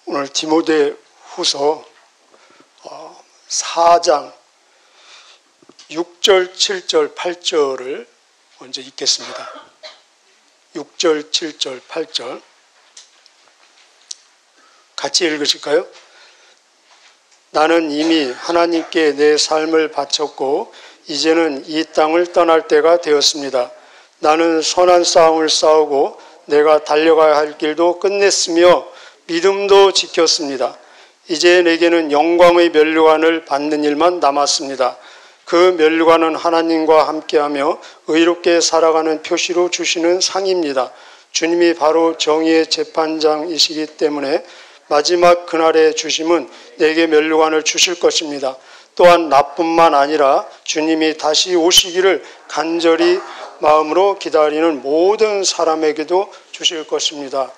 오늘 디모데 후서 4장 6절, 7절, 8절을 먼저 읽겠습니다. 6절, 7절, 8절 같이 읽으실까요? 나는 이미 하나님께 내 삶을 바쳤고 이제는 이 땅을 떠날 때가 되었습니다. 나는 선한 싸움을 싸우고 내가 달려가야 할 길도 끝냈으며 믿음도 지켰습니다. 이제 내게는 영광의 면류관을 받는 일만 남았습니다. 그 면류관은 하나님과 함께하며 의롭게 살아가는 표시로 주시는 상입니다. 주님이 바로 정의의 재판장이시기 때문에 마지막 그날에 주심은 내게 면류관을 주실 것입니다. 또한 나뿐만 아니라 주님이 다시 오시기를 간절히 마음으로 기다리는 모든 사람에게도 주실 것입니다.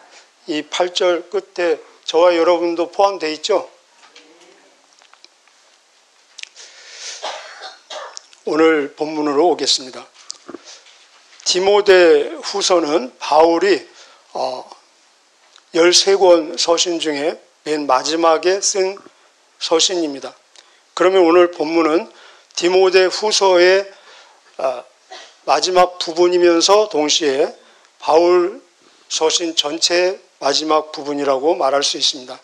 이 8절 끝에 저와 여러분도 포함되어 있죠? 오늘 본문으로 오겠습니다. 디모데 후서는 바울이 13권 서신 중에 맨 마지막에 쓴 서신입니다. 그러면 오늘 본문은 디모데 후서의 마지막 부분이면서 동시에 바울 서신 전체의 마지막 부분이라고 말할 수 있습니다.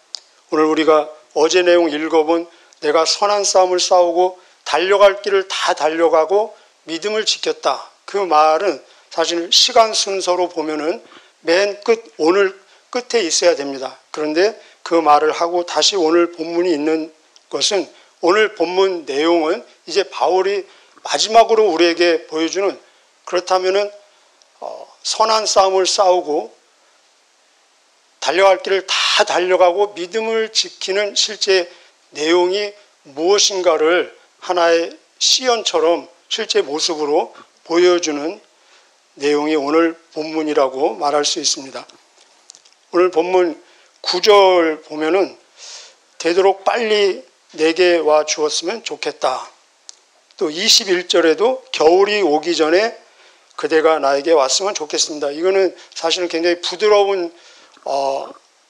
오늘 우리가 어제 내용 읽어본 내가 선한 싸움을 싸우고 달려갈 길을 다 달려가고 믿음을 지켰다. 그 말은 사실 시간 순서로 보면은 맨 끝, 오늘 끝에 있어야 됩니다. 그런데 그 말을 하고 다시 오늘 본문이 있는 것은 오늘 본문 내용은 이제 바울이 마지막으로 우리에게 보여주는 그렇다면은 선한 싸움을 싸우고 달려갈 길을 다 달려가고 믿음을 지키는 실제 내용이 무엇인가를 하나의 시연처럼 실제 모습으로 보여주는 내용이 오늘 본문이라고 말할 수 있습니다. 오늘 본문 9절 보면은 되도록 빨리 내게 와 주었으면 좋겠다. 또 21절에도 겨울이 오기 전에 그대가 나에게 왔으면 좋겠습니다. 이거는 사실은 굉장히 부드러운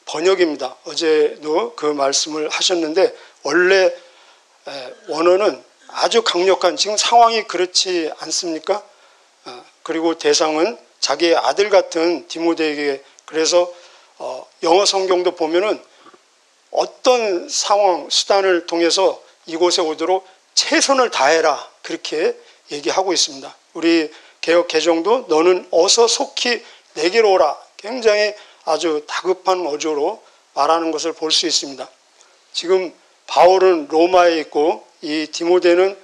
번역입니다. 어제도 그 말씀을 하셨는데 원래 원어는 아주 강력한 지금 상황이 그렇지 않습니까? 그리고 대상은 자기의 아들 같은 디모데에게 그래서 영어 성경도 보면은 어떤 상황 수단을 통해서 이곳에 오도록 최선을 다해라 그렇게 얘기하고 있습니다. 우리 개역 개정도 너는 어서 속히 내게로 오라 굉장히 아주 다급한 어조로 말하는 것을 볼 수 있습니다. 지금 바울은 로마에 있고 이 디모데는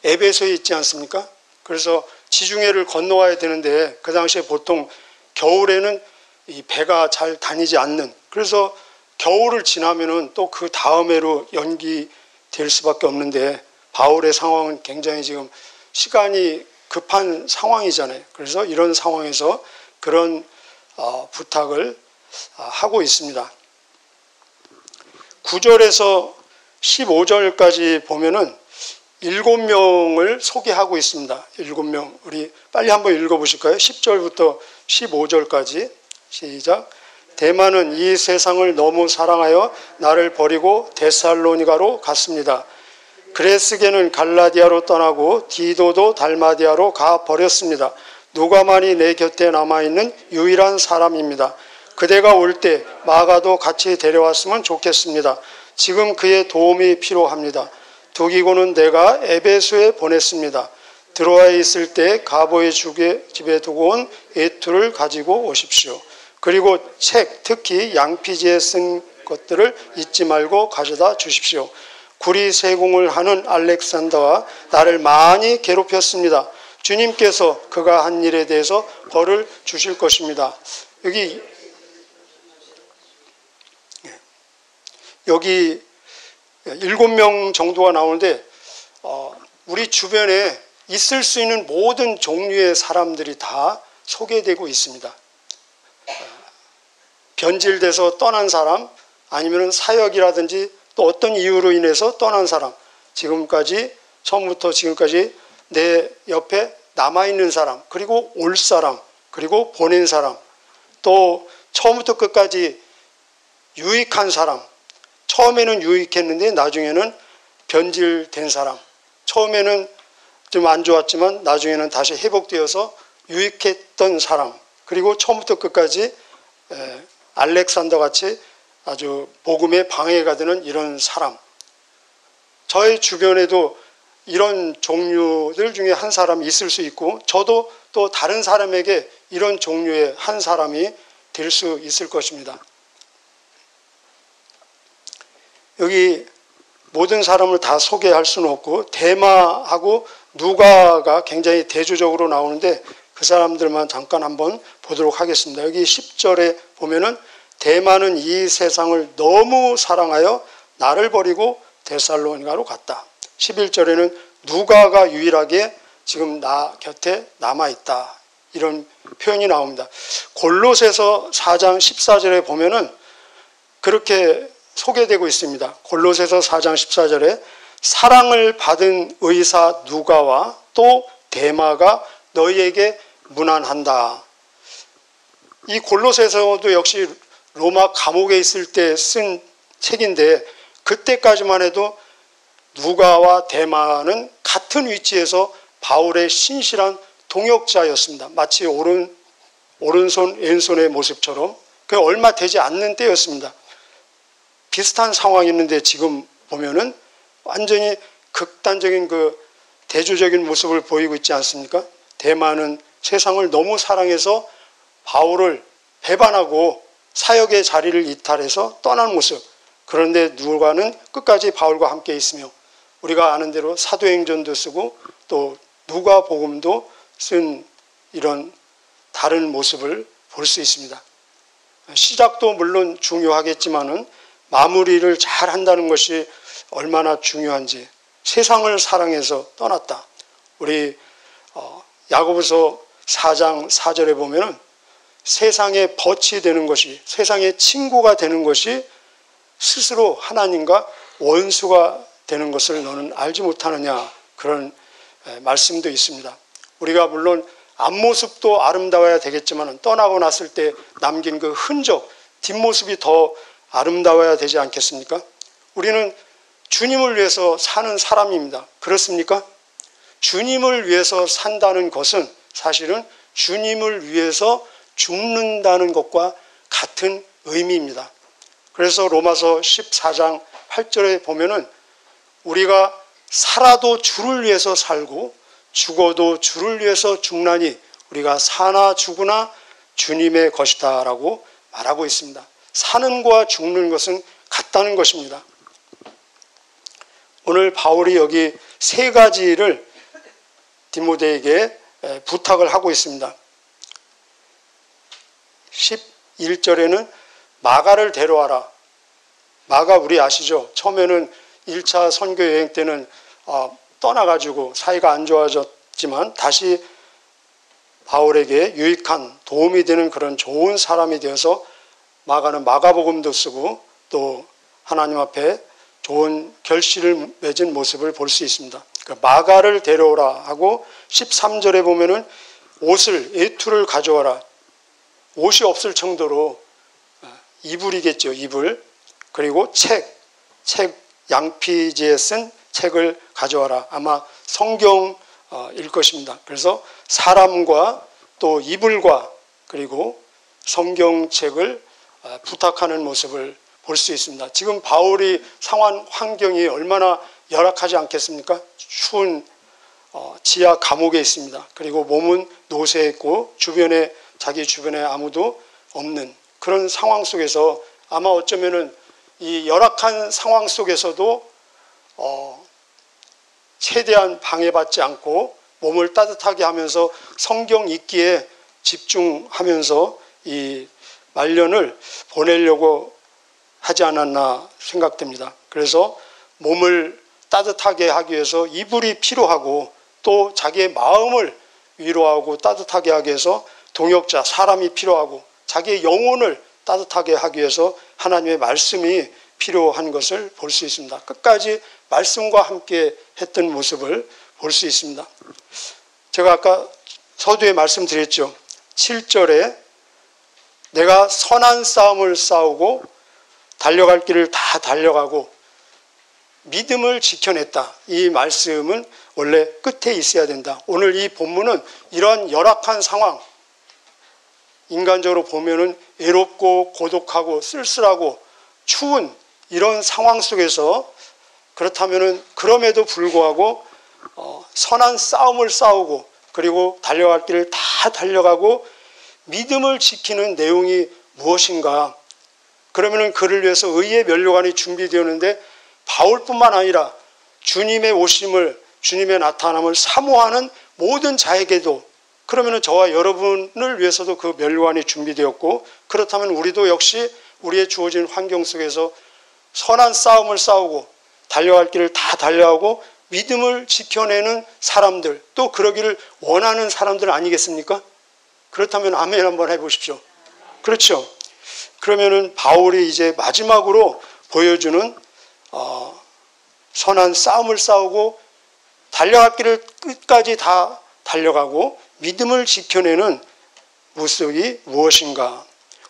에베소에 있지 않습니까? 그래서 지중해를 건너와야 되는데 그 당시에 보통 겨울에는 이 배가 잘 다니지 않는 그래서 겨울을 지나면은 또 그 다음 해로 연기될 수밖에 없는데 바울의 상황은 굉장히 지금 시간이 급한 상황이잖아요. 그래서 이런 상황에서 그런 부탁을 하고 있습니다. 9절에서 15절까지 보면은 7명을 소개하고 있습니다. 7명. 우리 빨리 한번 읽어보실까요? 10절부터 15절까지. 시작. 데마는 이 세상을 너무 사랑하여 나를 버리고 데살로니가로 갔습니다. 그레스게는 갈라디아로 떠나고 디도도 달마디아로 가버렸습니다. 누가만이 내 곁에 남아있는 유일한 사람입니다. 그대가 올 때 마가도 같이 데려왔으면 좋겠습니다. 지금 그의 도움이 필요합니다. 두기고는 내가 에베소에 보냈습니다. 드로아에 있을 때 가보의 집에 두고 온 에투를 가지고 오십시오. 그리고 책, 특히 양피지에 쓴 것들을 잊지 말고 가져다 주십시오. 구리 세공을 하는 알렉산더와 나를 많이 괴롭혔습니다. 주님께서 그가 한 일에 대해서 벌을 주실 것입니다. 여기 7명 정도가 나오는데 우리 주변에 있을 수 있는 모든 종류의 사람들이 다 소개되고 있습니다. 변질돼서 떠난 사람 아니면 사역이라든지 또 어떤 이유로 인해서 떠난 사람 지금까지 처음부터 지금까지 내 옆에 남아있는 사람 그리고 올 사람 그리고 보낸 사람 또 처음부터 끝까지 유익한 사람 처음에는 유익했는데 나중에는 변질된 사람, 처음에는 좀 안 좋았지만 나중에는 다시 회복되어서 유익했던 사람, 그리고 처음부터 끝까지 알렉산더 같이 아주 복음에 방해가 되는 이런 사람, 저의 주변에도 이런 종류들 중에 한 사람이 있을 수 있고, 저도 또 다른 사람에게 이런 종류의 한 사람이 될 수 있을 것입니다. 여기 모든 사람을 다 소개할 수는 없고 데마하고 누가가 굉장히 대조적으로 나오는데 그 사람들만 잠깐 한번 보도록 하겠습니다. 여기 10절에 보면은 데마는 이 세상을 너무 사랑하여 나를 버리고 데살로니가로 갔다. 11절에는 누가가 유일하게 지금 나 곁에 남아있다. 이런 표현이 나옵니다. 골로새서 4장 14절에 보면은 그렇게 소개되고 있습니다. 골로새서 4장 14절에 사랑을 받은 의사 누가와 또 데마가 너희에게 문안한다. 이 골로새서도 역시 로마 감옥에 있을 때 쓴 책인데 그때까지만 해도 누가와 데마는 같은 위치에서 바울의 신실한 동역자였습니다. 마치 오른손 왼손의 모습처럼 그 얼마 되지 않는 때였습니다. 비슷한 상황이었는데 지금 보면은 완전히 극단적인 그 대조적인 모습을 보이고 있지 않습니까? 데마는 세상을 너무 사랑해서 바울을 배반하고 사역의 자리를 이탈해서 떠난 모습. 그런데 누가는 끝까지 바울과 함께 있으며 우리가 아는 대로 사도행전도 쓰고 또 누가복음도 쓴 이런 다른 모습을 볼 수 있습니다. 시작도 물론 중요하겠지만은 마무리를 잘 한다는 것이 얼마나 중요한지, 세상을 사랑해서 떠났다. 우리 야고보서 4장 4절에 보면은 세상의 벗이 되는 것이, 세상의 친구가 되는 것이 스스로 하나님과 원수가 되는 것을 너는 알지 못하느냐, 그런 말씀도 있습니다. 우리가 물론 앞모습도 아름다워야 되겠지만 떠나고 났을 때 남긴 그 흔적, 뒷모습이 더 아름다워야 되지 않겠습니까? 우리는 주님을 위해서 사는 사람입니다. 그렇습니까? 주님을 위해서 산다는 것은 사실은 주님을 위해서 죽는다는 것과 같은 의미입니다. 그래서 로마서 14장 8절에 보면은 우리가 살아도 주를 위해서 살고 죽어도 주를 위해서 죽나니 우리가 사나 죽으나 주님의 것이다 라고 말하고 있습니다. 사는 것과 죽는 것은 같다는 것입니다. 오늘 바울이 여기 세 가지를 디모데에게 부탁을 하고 있습니다. 11절에는 마가를 데려와라. 마가 우리 아시죠? 처음에는 1차 선교 여행 때는 떠나가지고 사이가 안 좋아졌지만 다시 바울에게 유익한 도움이 되는 그런 좋은 사람이 되어서 마가는 마가복음도 쓰고 또 하나님 앞에 좋은 결실을 맺은 모습을 볼 수 있습니다. 마가를 데려오라 하고 13절에 보면은 옷을, 외투를 가져와라. 옷이 없을 정도로 이불이겠죠, 이불. 그리고 책 양피지에 쓴 책을 가져와라. 아마 성경일 것입니다. 그래서 사람과 또 이불과 그리고 성경책을 부탁하는 모습을 볼 수 있습니다. 지금 바울이 상황 환경이 얼마나 열악하지 않겠습니까? 추운 지하 감옥에 있습니다. 그리고 몸은 노쇠했고 자기 주변에 아무도 없는 그런 상황 속에서 아마 어쩌면은 이 열악한 상황 속에서도 최대한 방해받지 않고 몸을 따뜻하게 하면서 성경 읽기에 집중하면서 이 말년을 보내려고 하지 않았나 생각됩니다. 그래서 몸을 따뜻하게 하기 위해서 이불이 필요하고 또 자기의 마음을 위로하고 따뜻하게 하기 위해서 동역자, 사람이 필요하고 자기의 영혼을 따뜻하게 하기 위해서 하나님의 말씀이 필요한 것을 볼 수 있습니다. 끝까지 말씀과 함께 했던 모습을 볼 수 있습니다. 제가 아까 서두에 말씀드렸죠. 7절에 내가 선한 싸움을 싸우고 달려갈 길을 다 달려가고 믿음을 지켜냈다. 이 말씀은 원래 끝에 있어야 된다. 오늘 이 본문은 이러한 열악한 상황, 인간적으로 보면은 외롭고 고독하고 쓸쓸하고 추운 이런 상황 속에서 그렇다면은 그럼에도 불구하고 선한 싸움을 싸우고 그리고 달려갈 길을 다 달려가고 믿음을 지키는 내용이 무엇인가? 그러면은 그를 위해서 의의 면류관이 준비되었는데 바울뿐만 아니라 주님의 오심을, 주님의 나타남을 사모하는 모든 자에게도, 그러면은 저와 여러분을 위해서도 그 면류관이 준비되었고, 그렇다면 우리도 역시 우리의 주어진 환경 속에서 선한 싸움을 싸우고 달려갈 길을 다 달려가고 믿음을 지켜내는 사람들, 또 그러기를 원하는 사람들 아니겠습니까? 그렇다면 아멘 한번 해보십시오. 그렇죠. 그러면은 바울이 이제 마지막으로 보여주는 선한 싸움을 싸우고 달려갈 길을 끝까지 다 달려가고 믿음을 지켜내는 모습이 무엇인가?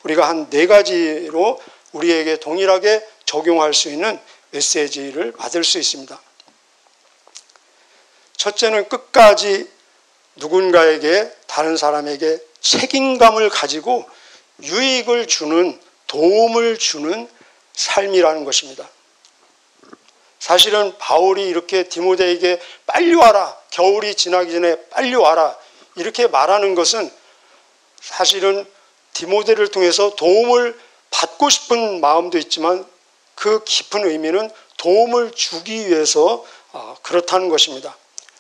우리가 한 4가지로 우리에게 동일하게 적용할 수 있는 메시지를 받을 수 있습니다. 첫째는 끝까지 누군가에게, 다른 사람에게 책임감을 가지고 유익을 주는, 도움을 주는 삶이라는 것입니다. 사실은 바울이 이렇게 디모데에게 빨리 와라, 겨울이 지나기 전에 빨리 와라 이렇게 말하는 것은 사실은 디모데를 통해서 도움을 받고 싶은 마음도 있지만 그 깊은 의미는 도움을 주기 위해서 그렇다는 것입니다.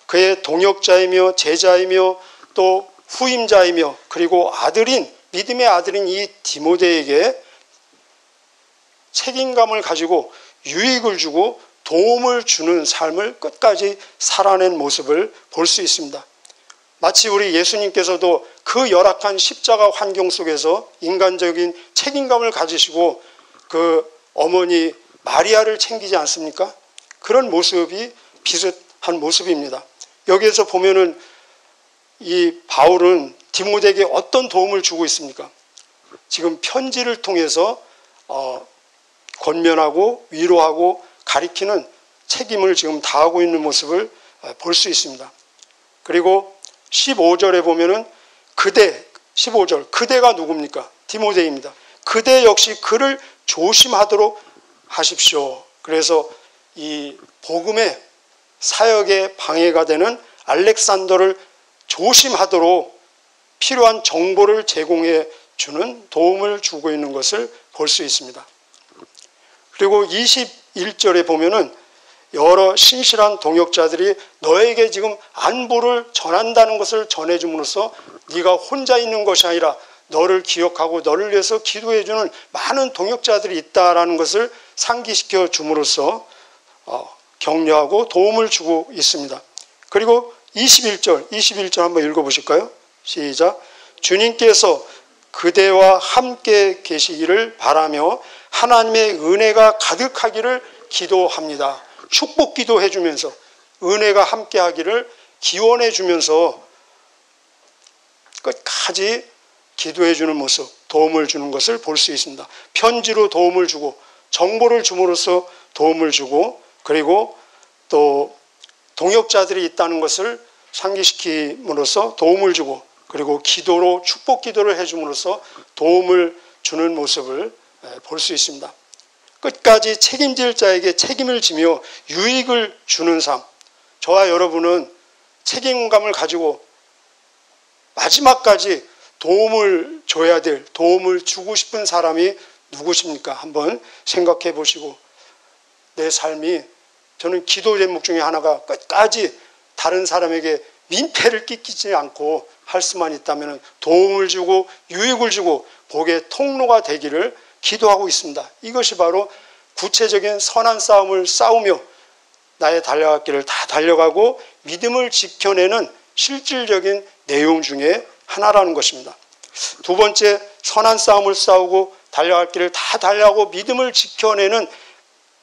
그의 동역자이며 제자이며 또 후임자이며 그리고 아들인, 믿음의 아들인 이 디모데에게 책임감을 가지고 유익을 주고 도움을 주는 삶을 끝까지 살아낸 모습을 볼 수 있습니다. 마치 우리 예수님께서도 그 열악한 십자가 환경 속에서 인간적인 책임감을 가지시고 그 어머니 마리아를 챙기지 않습니까? 그런 모습이 비슷한 모습입니다. 여기에서 보면은 이 바울은 디모데에게 어떤 도움을 주고 있습니까? 지금 편지를 통해서 권면하고 위로하고 가리키는 책임을 지금 다하고 있는 모습을 볼 수 있습니다. 그리고 15절에 보면은 그대, 15절, 그대가 누굽니까? 디모데입니다. 그대 역시 그를 조심하도록 하십시오. 그래서 이 복음의 사역에 방해가 되는 알렉산더를 조심하도록 필요한 정보를 제공해 주는, 도움을 주고 있는 것을 볼 수 있습니다. 그리고 21절에 보면은 여러 신실한 동역자들이 너에게 지금 안부를 전한다는 것을 전해줌으로써 네가 혼자 있는 것이 아니라 너를 기억하고 너를 위해서 기도해 주는 많은 동역자들이 있다라는 것을 상기시켜 줌으로써 격려하고 도움을 주고 있습니다. 그리고 21절 한번 읽어보실까요? 시작. 주님께서 그대와 함께 계시기를 바라며 하나님의 은혜가 가득하기를 기도합니다. 축복 기도해 주면서 은혜가 함께 하기를 기원해 주면서 끝까지 기도해 주는 모습, 도움을 주는 것을 볼 수 있습니다. 편지로 도움을 주고 정보를 줌으로써 도움을 주고 그리고 또 동역자들이 있다는 것을 상기시킴으로써 도움을 주고 그리고 기도로 축복 기도를 해줌으로써 도움을 주는 모습을 볼 수 있습니다. 끝까지 책임질 자에게 책임을 지며 유익을 주는 삶. 저와 여러분은 책임감을 가지고 마지막까지 도움을 줘야 될, 도움을 주고 싶은 사람이 누구십니까? 한번 생각해 보시고 내 삶이, 저는 기도 제목 중에 하나가 끝까지 다른 사람에게 민폐를 끼치지 않고 할 수만 있다면 도움을 주고 유익을 주고 복의 통로가 되기를 기도하고 있습니다. 이것이 바로 구체적인 선한 싸움을 싸우며 나의 달려갈 길을 다 달려가고 믿음을 지켜내는 실질적인 내용 중에 하나라는 것입니다. 두 번째, 선한 싸움을 싸우고 달려갈 길을 다 달려가고 믿음을 지켜내는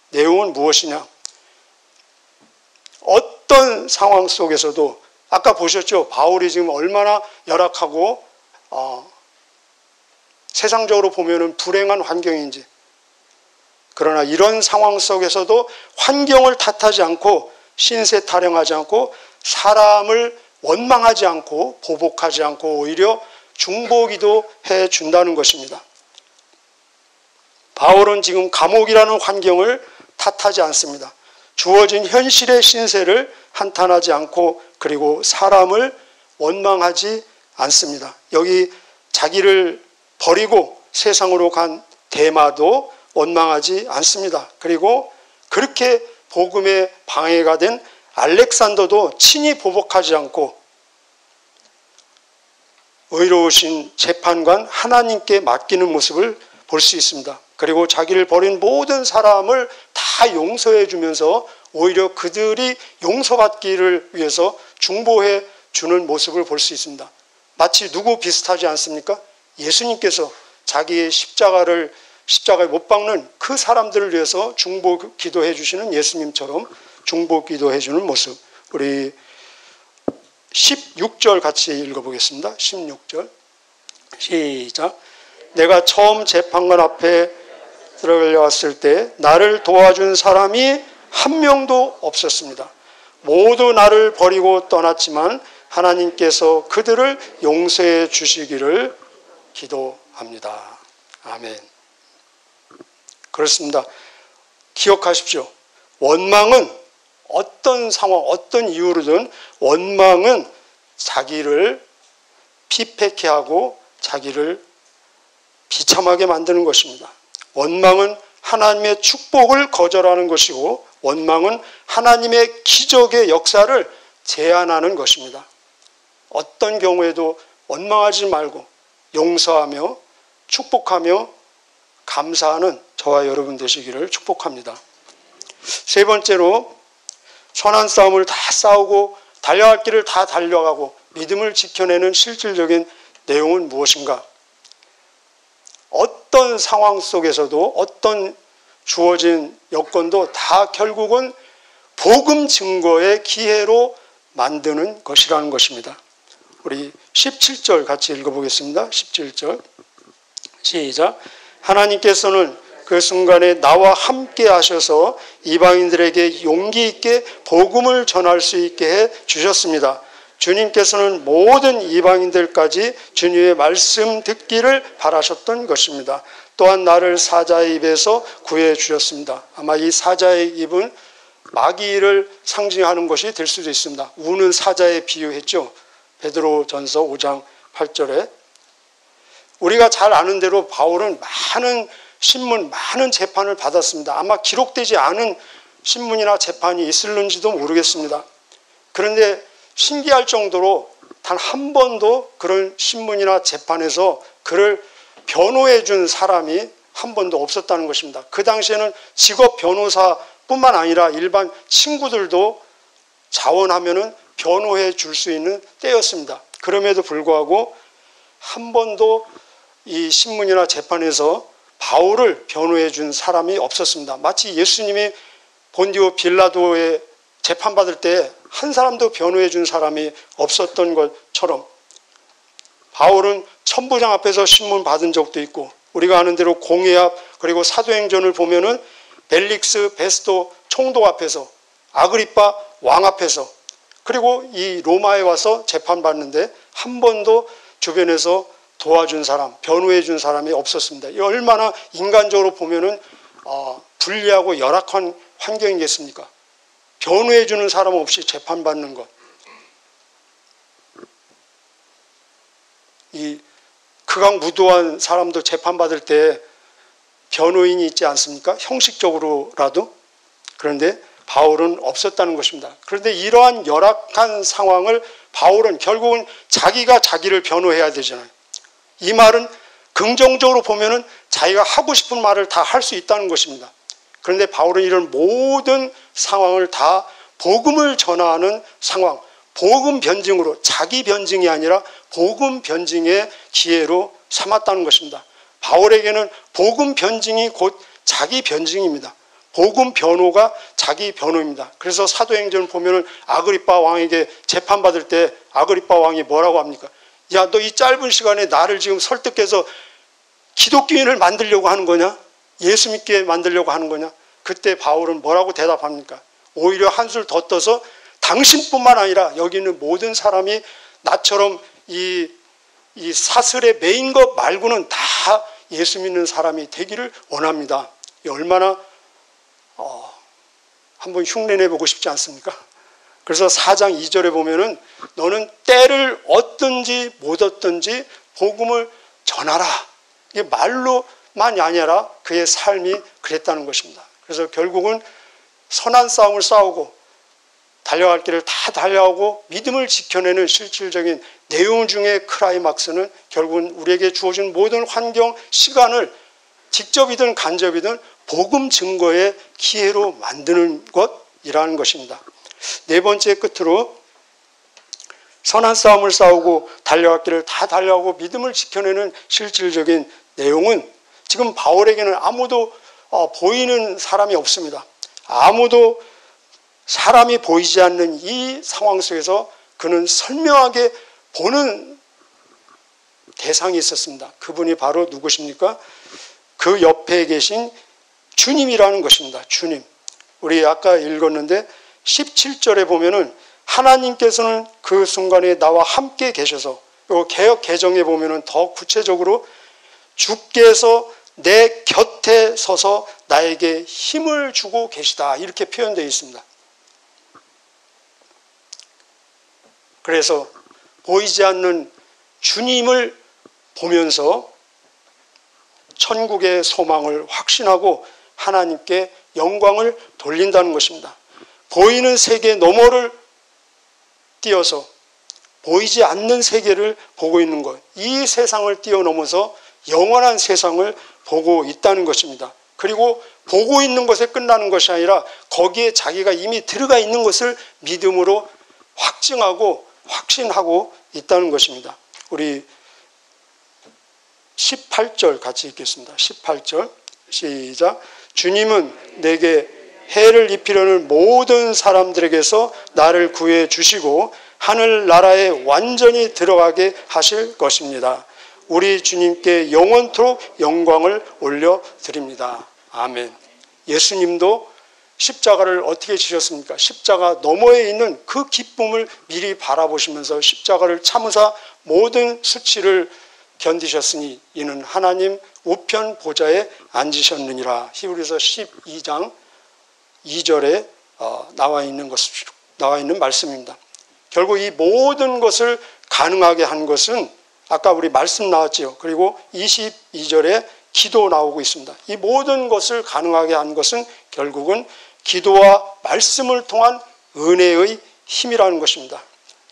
내용은 무엇이냐? 어떤 상황 속에서도 아까 보셨죠? 바울이 지금 얼마나 열악하고 세상적으로 보면은 불행한 환경인지, 그러나 이런 상황 속에서도 환경을 탓하지 않고 신세 타령하지 않고 사람을 원망하지 않고 보복하지 않고 오히려 중보기도 해준다는 것입니다. 바울은 지금 감옥이라는 환경을 탓하지 않습니다. 주어진 현실의 신세를 한탄하지 않고 그리고 사람을 원망하지 않습니다. 여기 자기를 버리고 세상으로 간 데마도 원망하지 않습니다. 그리고 그렇게 복음에 방해가 된 알렉산더도 친히 보복하지 않고 의로우신 재판관 하나님께 맡기는 모습을 볼 수 있습니다. 그리고 자기를 버린 모든 사람을 다 용서해 주면서 오히려 그들이 용서받기를 위해서 중보해 주는 모습을 볼 수 있습니다. 마치 누구 비슷하지 않습니까? 예수님께서 자기의 십자가에 못 박는 그 사람들을 위해서 중보 기도해 주시는 예수님처럼 중보 기도해 주는 모습. 우리 16절 같이 읽어보겠습니다. 16절 시작. 내가 처음 재판관 앞에 들어갔을 때 나를 도와준 사람이 한 명도 없었습니다. 모두 나를 버리고 떠났지만 하나님께서 그들을 용서해 주시기를 기도합니다. 아멘. 그렇습니다. 기억하십시오. 원망은 어떤 상황, 어떤 이유로든 원망은 자기를 피폐케 하고 자기를 비참하게 만드는 것입니다. 원망은 하나님의 축복을 거절하는 것이고 원망은 하나님의 기적의 역사를 제한하는 것입니다. 어떤 경우에도 원망하지 말고 용서하며 축복하며 감사하는 저와 여러분 되시기를 축복합니다. 세 번째로 선한 싸움을 다 싸우고 달려갈 길을 다 달려가고 믿음을 지켜내는 실질적인 내용은 무엇인가? 어떤 상황 속에서도 어떤 주어진 여건도 다 결국은 복음 증거의 기회로 만드는 것이라는 것입니다. 우리 17절 같이 읽어보겠습니다. 17절 시작. 하나님께서는 그 순간에 나와 함께 하셔서 이방인들에게 용기 있게 복음을 전할 수 있게 해 주셨습니다. 주님께서는 모든 이방인들까지 주님의 말씀 듣기를 바라셨던 것입니다. 또한 나를 사자의 입에서 구해 주셨습니다. 아마 이 사자의 입은 마귀를 상징하는 것이 될 수도 있습니다. 우는 사자에 비유했죠. 베드로전서 5장 8절에. 우리가 잘 아는 대로 바울은 많은 신문, 많은 재판을 받았습니다. 아마 기록되지 않은 신문이나 재판이 있을는지도 모르겠습니다. 그런데 신기할 정도로 단 한 번도 그런 신문이나 재판에서 그를 변호해 준 사람이 한 번도 없었다는 것입니다. 그 당시에는 직업 변호사뿐만 아니라 일반 친구들도 자원하면은 변호해 줄 수 있는 때였습니다. 그럼에도 불구하고 한 번도 이 신문이나 재판에서 바울을 변호해 준 사람이 없었습니다. 마치 예수님이 본디오 빌라도에 재판받을 때 한 사람도 변호해 준 사람이 없었던 것처럼 바울은 천부장 앞에서 신문 받은 적도 있고 우리가 아는 대로 공회 앞 그리고 사도행전을 보면은 벨릭스 베스도 총독 앞에서 아그리파 왕 앞에서 그리고 이 로마에 와서 재판받는데 한 번도 주변에서 도와준 사람, 변호해 준 사람이 없었습니다. 이 얼마나 인간적으로 보면은 불리하고 열악한 환경이겠습니까? 변호해 주는 사람 없이 재판받는 것. 이 극악무도한 사람도 재판받을 때 변호인이 있지 않습니까? 형식적으로라도. 그런데 바울은 없었다는 것입니다. 그런데 이러한 열악한 상황을 바울은 결국은 자기가 자기를 변호해야 되잖아요. 이 말은 긍정적으로 보면은 자기가 하고 싶은 말을 다 할 수 있다는 것입니다. 그런데 바울은 이런 모든 상황을 다 복음을 전하는 상황, 복음 변증으로 자기 변증이 아니라 복음 변증의 기회로 삼았다는 것입니다. 바울에게는 복음 변증이 곧 자기 변증입니다. 복음 변호가 자기 변호입니다. 그래서 사도행전을 보면은 아그리파 왕에게 재판받을 때 아그리파 왕이 뭐라고 합니까? 야, 너 이 짧은 시간에 나를 지금 설득해서 기독교인을 만들려고 하는 거냐? 예수 믿게 만들려고 하는 거냐? 그때 바울은 뭐라고 대답합니까? 오히려 한술 더 떠서 당신뿐만 아니라 여기 있는 모든 사람이 나처럼 이 사슬에 매인 것 말고는 다 예수 믿는 사람이 되기를 원합니다. 얼마나 한번 흉내내보고 싶지 않습니까? 그래서 4장 2절에 보면은 너는 때를 얻든지 못 얻든지 복음을 전하라. 이게 말로만 아니라 그의 삶이 그랬다는 것입니다. 그래서 결국은 선한 싸움을 싸우고 달려갈 길을 다 달려가고 믿음을 지켜내는 실질적인 내용 중에 크라이막스는 결국은 우리에게 주어진 모든 환경, 시간을 직접이든 간접이든 복음 증거의 기회로 만드는 것이라는 것입니다. 네 번째 끝으로 선한 싸움을 싸우고 달려갈 길을 다 달려가고 믿음을 지켜내는 실질적인 내용은 지금 바울에게는 아무도 보이는 사람이 없습니다. 아무도 사람이 보이지 않는 이 상황 속에서 그는 선명하게 보는 대상이 있었습니다. 그분이 바로 누구십니까? 그 옆에 계신 주님이라는 것입니다. 주님. 우리 아까 읽었는데 17절에 보면은 하나님께서는 그 순간에 나와 함께 계셔서, 요 개역 개정에 보면은 더 구체적으로 주께서 내 곁에 서서 나에게 힘을 주고 계시다, 이렇게 표현되어 있습니다. 그래서 보이지 않는 주님을 보면서 천국의 소망을 확신하고 하나님께 영광을 돌린다는 것입니다. 보이는 세계 너머를 뛰어서 보이지 않는 세계를 보고 있는 것, 이 세상을 뛰어넘어서 영원한 세상을 보고 있다는 것입니다. 그리고 보고 있는 것에 끝나는 것이 아니라 거기에 자기가 이미 들어가 있는 것을 믿음으로 확증하고 확신하고 있다는 것입니다. 우리 18절 같이 읽겠습니다. 18절 시작. 주님은 내게 해를 입히려는 모든 사람들에게서 나를 구해 주시고 하늘나라에 완전히 들어가게 하실 것입니다. 우리 주님께 영원토록 영광을 올려드립니다. 아멘. 예수님도 십자가를 어떻게 지셨습니까? 십자가 너머에 있는 그 기쁨을 미리 바라보시면서 십자가를 참으사 모든 수치를 견디셨으니 이는 하나님 우편 보좌에 앉으셨느니라. 히브리서 12장 2절에 나와 있는 말씀입니다. 결국 이 모든 것을 가능하게 한 것은 아까 우리 말씀 나왔지요. 그리고 22절에 기도 나오고 있습니다. 이 모든 것을 가능하게 한 것은 결국은 기도와 말씀을 통한 은혜의 힘이라는 것입니다.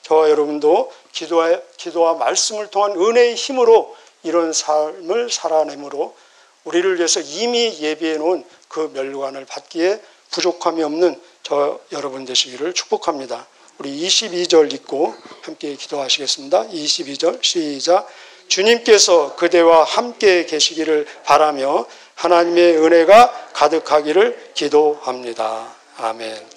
저와 여러분도 기도와 말씀을 통한 은혜의 힘으로 이런 삶을 살아내므로 우리를 위해서 이미 예비해 놓은 그 멸류관을 받기에 부족함이 없는 저 여러분 되시기를 축복합니다. 우리 22절 읽고 함께 기도하시겠습니다. 22절 시작. 주님께서 그대와 함께 계시기를 바라며 하나님의 은혜가 가득하기를 기도합니다. 아멘.